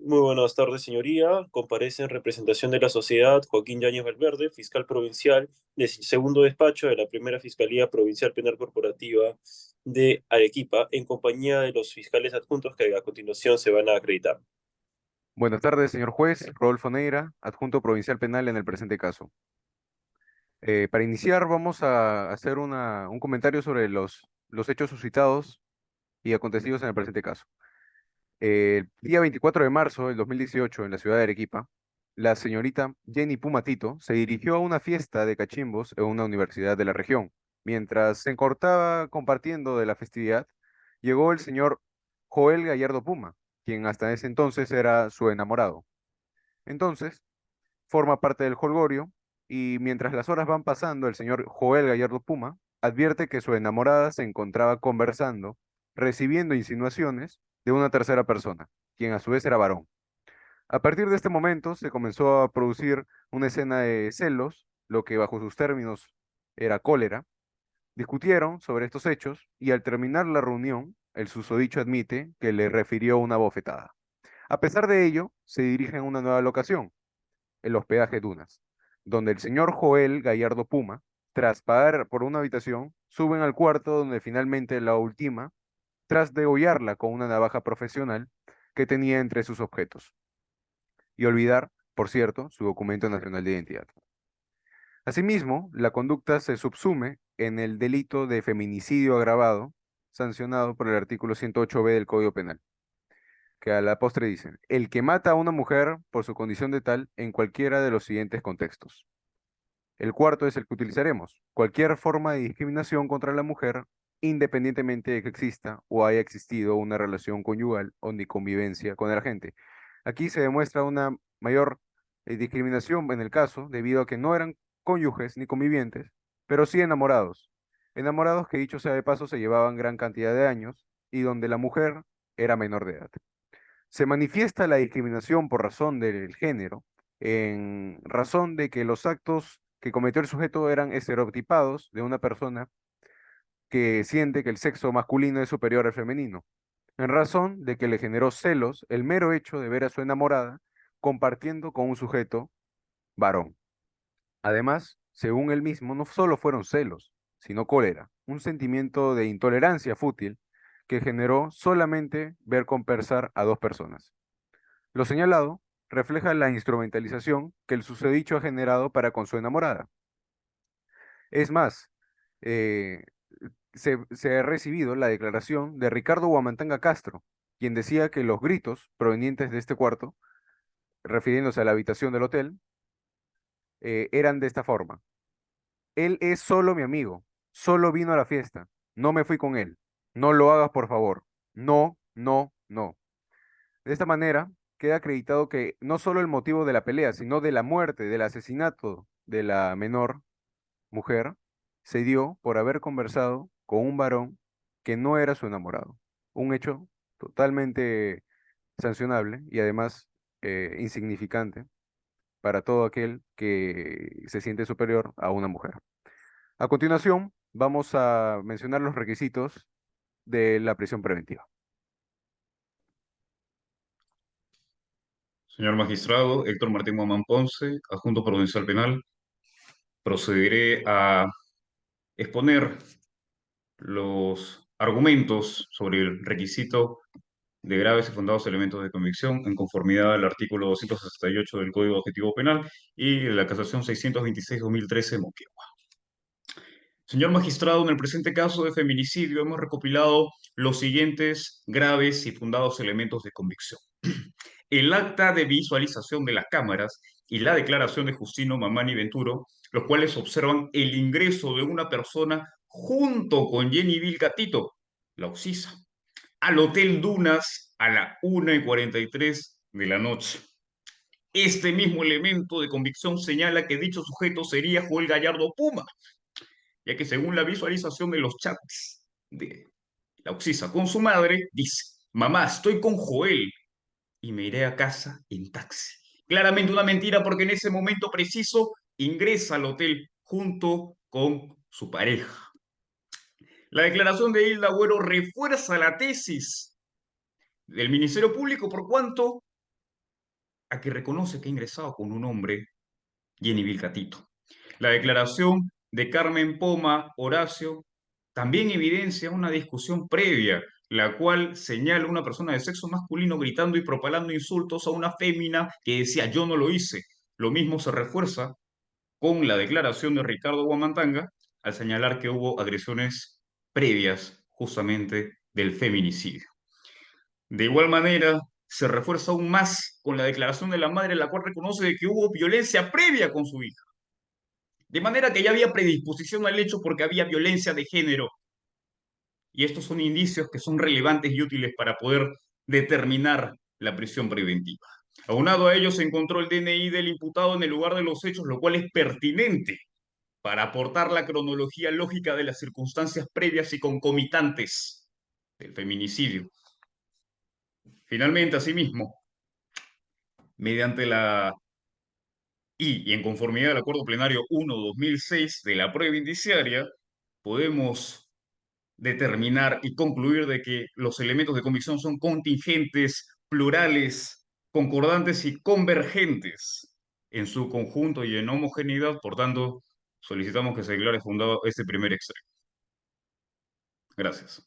Muy buenas tardes, señoría. Comparece en representación de la sociedad Joaquín Yáñez Valverde, fiscal provincial del segundo despacho de la Primera Fiscalía Provincial Penal Corporativa de Arequipa, en compañía de los fiscales adjuntos que a continuación se van a acreditar. Buenas tardes, señor juez. Rodolfo Neira, adjunto provincial penal en el presente caso. Para iniciar, vamos a hacer un comentario sobre los hechos suscitados y acontecidos en el presente caso. El día 24 de marzo del 2018, en la ciudad de Arequipa, la señorita Jenny Pumatito se dirigió a una fiesta de cachimbos en una universidad de la región. Mientras se encortaba compartiendo de la festividad, llegó el señor Joel Gallardo Puma, quien hasta ese entonces era su enamorado. Entonces, forma parte del jolgorio y mientras las horas van pasando, el señor Joel Gallardo Puma advierte que su enamorada se encontraba conversando, recibiendo insinuaciones de una tercera persona, quien a su vez era varón. A partir de este momento se comenzó a producir una escena de celos, lo que bajo sus términos era cólera. Discutieron sobre estos hechos y al terminar la reunión, el susodicho admite que le refirió una bofetada. A pesar de ello, se dirigen a una nueva locación, el hospedaje Dunas, donde el señor Joel Gallardo Puma, tras pagar por una habitación, suben al cuarto donde finalmente la ultima, tras degollarla con una navaja profesional que tenía entre sus objetos, y olvidar, por cierto, su documento nacional de identidad. Asimismo, la conducta se subsume en el delito de feminicidio agravado, sancionado por el artículo 108B del Código Penal, que a la postre dicen, el que mata a una mujer por su condición de tal en cualquiera de los siguientes contextos. El cuarto es el que utilizaremos. Cualquier forma de discriminación contra la mujer, independientemente de que exista o haya existido una relación conyugal o ni convivencia con el agente. Aquí se demuestra una mayor discriminación en el caso, debido a que no eran cónyuges ni convivientes, pero sí enamorados. Enamorados que, dicho sea de paso, se llevaban gran cantidad de años y donde la mujer era menor de edad. Se manifiesta la discriminación por razón del género, en razón de que los actos que cometió el sujeto eran estereotipados de una persona que siente que el sexo masculino es superior al femenino, en razón de que le generó celos el mero hecho de ver a su enamorada compartiendo con un sujeto varón. Además, según él mismo, no solo fueron celos, sino cólera, un sentimiento de intolerancia fútil que generó solamente ver conversar a dos personas. Lo señalado refleja la instrumentalización que el susodicho ha generado para con su enamorada. Es más, eh, se ha recibido la declaración de Ricardo Huamantanga Castro, quien decía que los gritos provenientes de este cuarto, refiriéndose a la habitación del hotel, eran de esta forma. Él es solo mi amigo, solo vino a la fiesta, no me fui con él, no lo hagas por favor, no, no, no. De esta manera, queda acreditado que no solo el motivo de la pelea, sino de la muerte, del asesinato de la menor mujer, se dio por haber conversado con un varón que no era su enamorado. Un hecho totalmente sancionable y además insignificante para todo aquel que se siente superior a una mujer. A continuación, vamos a mencionar los requisitos de la prisión preventiva. Señor magistrado Héctor Martín Mamán Ponce, adjunto provincial penal, procederé a exponer los argumentos sobre el requisito de graves y fundados elementos de convicción en conformidad al artículo 268 del Código Objetivo Penal y la casación 626-2013 Moquegua. Señor magistrado, en el presente caso de feminicidio hemos recopilado los siguientes graves y fundados elementos de convicción. El acta de visualización de las cámaras y la declaración de Justino Mamani Venturo, los cuales observan el ingreso de una persona junto con Jenny Vilcatito, la oxisa, al Hotel Dunas a la 1:43 de la noche. Este mismo elemento de convicción señala que dicho sujeto sería Joel Gallardo Puma, ya que según la visualización de los chats de la oxisa con su madre, dice, mamá, estoy con Joel y me iré a casa en taxi. Claramente una mentira porque en ese momento preciso ingresa al hotel junto con su pareja. La declaración de Hilda Agüero refuerza la tesis del Ministerio Público por cuanto a que reconoce que ha ingresado con un hombre, Jenny Vilcatito. La declaración de Carmen Poma Horacio también evidencia una discusión previa, la cual señala a una persona de sexo masculino gritando y propalando insultos a una fémina que decía yo no lo hice. Lo mismo se refuerza con la declaración de Ricardo Guamantanga al señalar que hubo agresiones previas justamente del feminicidio. De igual manera, se refuerza aún más con la declaración de la madre, la cual reconoce que hubo violencia previa con su hija. De manera que ya había predisposición al hecho porque había violencia de género. Y estos son indicios que son relevantes y útiles para poder determinar la prisión preventiva. Aunado a ello, se encontró el DNI del imputado en el lugar de los hechos, lo cual es pertinente para aportar la cronología lógica de las circunstancias previas y concomitantes del feminicidio. Finalmente, asimismo, mediante la y en conformidad al Acuerdo Plenario 1/2006 de la prueba indiciaria, podemos determinar y concluir de que los elementos de convicción son contingentes, plurales, concordantes y convergentes en su conjunto y en homogeneidad. Por tanto, solicitamos que se declare fundado este primer extremo. Gracias.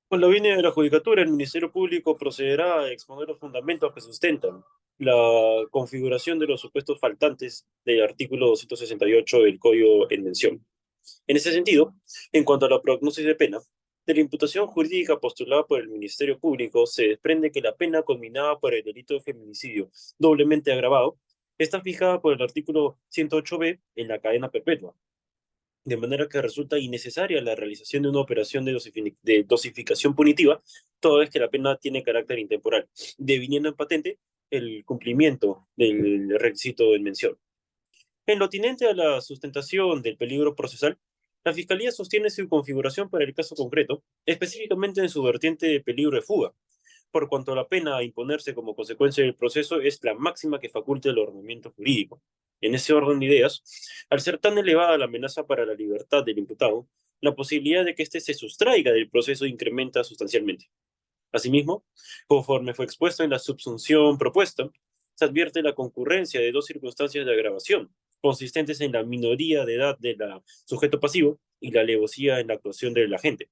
Con la venia de la Judicatura, el Ministerio Público procederá a exponer los fundamentos que sustentan la configuración de los supuestos faltantes del artículo 268 del Código en mención. En ese sentido, en cuanto a la prognosis de pena, de la imputación jurídica postulada por el Ministerio Público se desprende que la pena conminada por el delito de feminicidio doblemente agravado está fijada por el artículo 108b en la cadena perpetua, de manera que resulta innecesaria la realización de una operación de dosificación punitiva, toda vez que la pena tiene carácter intemporal, deviniendo en patente el cumplimiento del requisito en mención. En lo tinente a la sustentación del peligro procesal, la Fiscalía sostiene su configuración para el caso concreto, específicamente en su vertiente de peligro de fuga, por cuanto la pena a imponerse como consecuencia del proceso es la máxima que faculte el ordenamiento jurídico. En ese orden de ideas, al ser tan elevada la amenaza para la libertad del imputado, la posibilidad de que éste se sustraiga del proceso incrementa sustancialmente. Asimismo, conforme fue expuesto en la subsunción propuesta, se advierte la concurrencia de dos circunstancias de agravación, consistentes en la minoría de edad del sujeto pasivo y la alevosía en la actuación del agente.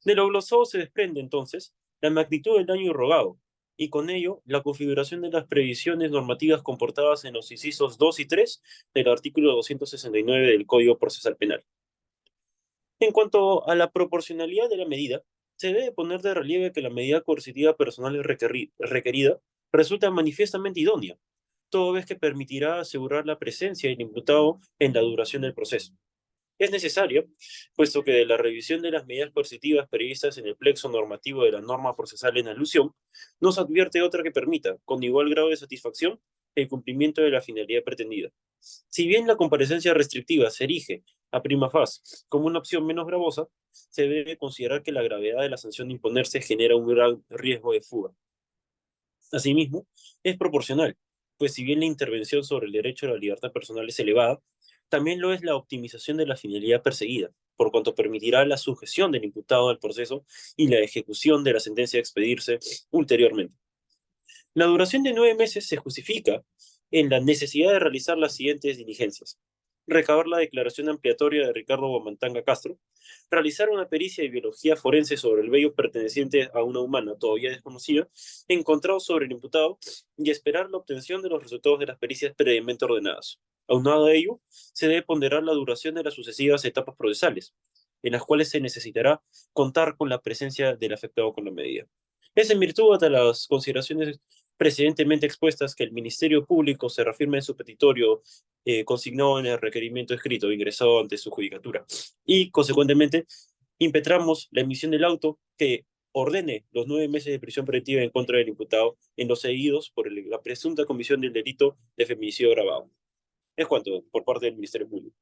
De lo glosado se desprende, entonces, la magnitud del daño irrogado, y con ello la configuración de las previsiones normativas comportadas en los incisos 2 y 3 del artículo 269 del Código Procesal Penal. En cuanto a la proporcionalidad de la medida, se debe poner de relieve que la medida coercitiva personal requerida resulta manifiestamente idónea, toda vez que permitirá asegurar la presencia del imputado en la duración del proceso. Es necesario, puesto que de la revisión de las medidas coercitivas previstas en el plexo normativo de la norma procesal en alusión, no se advierte otra que permita, con igual grado de satisfacción, el cumplimiento de la finalidad pretendida. Si bien la comparecencia restrictiva se erige, a prima faz, como una opción menos gravosa, se debe considerar que la gravedad de la sanción de imponerse genera un gran riesgo de fuga. Asimismo, es proporcional, pues si bien la intervención sobre el derecho a la libertad personal es elevada, también lo es la optimización de la finalidad perseguida, por cuanto permitirá la sujeción del imputado al proceso y la ejecución de la sentencia a expedirse ulteriormente. La duración de 9 meses se justifica en la necesidad de realizar las siguientes diligencias: recabar la declaración ampliatoria de Ricardo Guamantanga Castro, realizar una pericia de biología forense sobre el vello perteneciente a una humana todavía desconocida, encontrado sobre el imputado, y esperar la obtención de los resultados de las pericias previamente ordenadas. Aunado a ello, se debe ponderar la duración de las sucesivas etapas procesales, en las cuales se necesitará contar con la presencia del afectado con la medida. Es en virtud de las consideraciones precedentemente expuestas que el Ministerio Público se reafirma en su petitorio consignado en el requerimiento escrito ingresado ante su judicatura, y, consecuentemente, impetramos la emisión del auto que ordene los 9 meses de prisión preventiva en contra del imputado en los seguidos por la presunta comisión del delito de feminicidio agravado. Es cuanto por parte del Ministerio Público.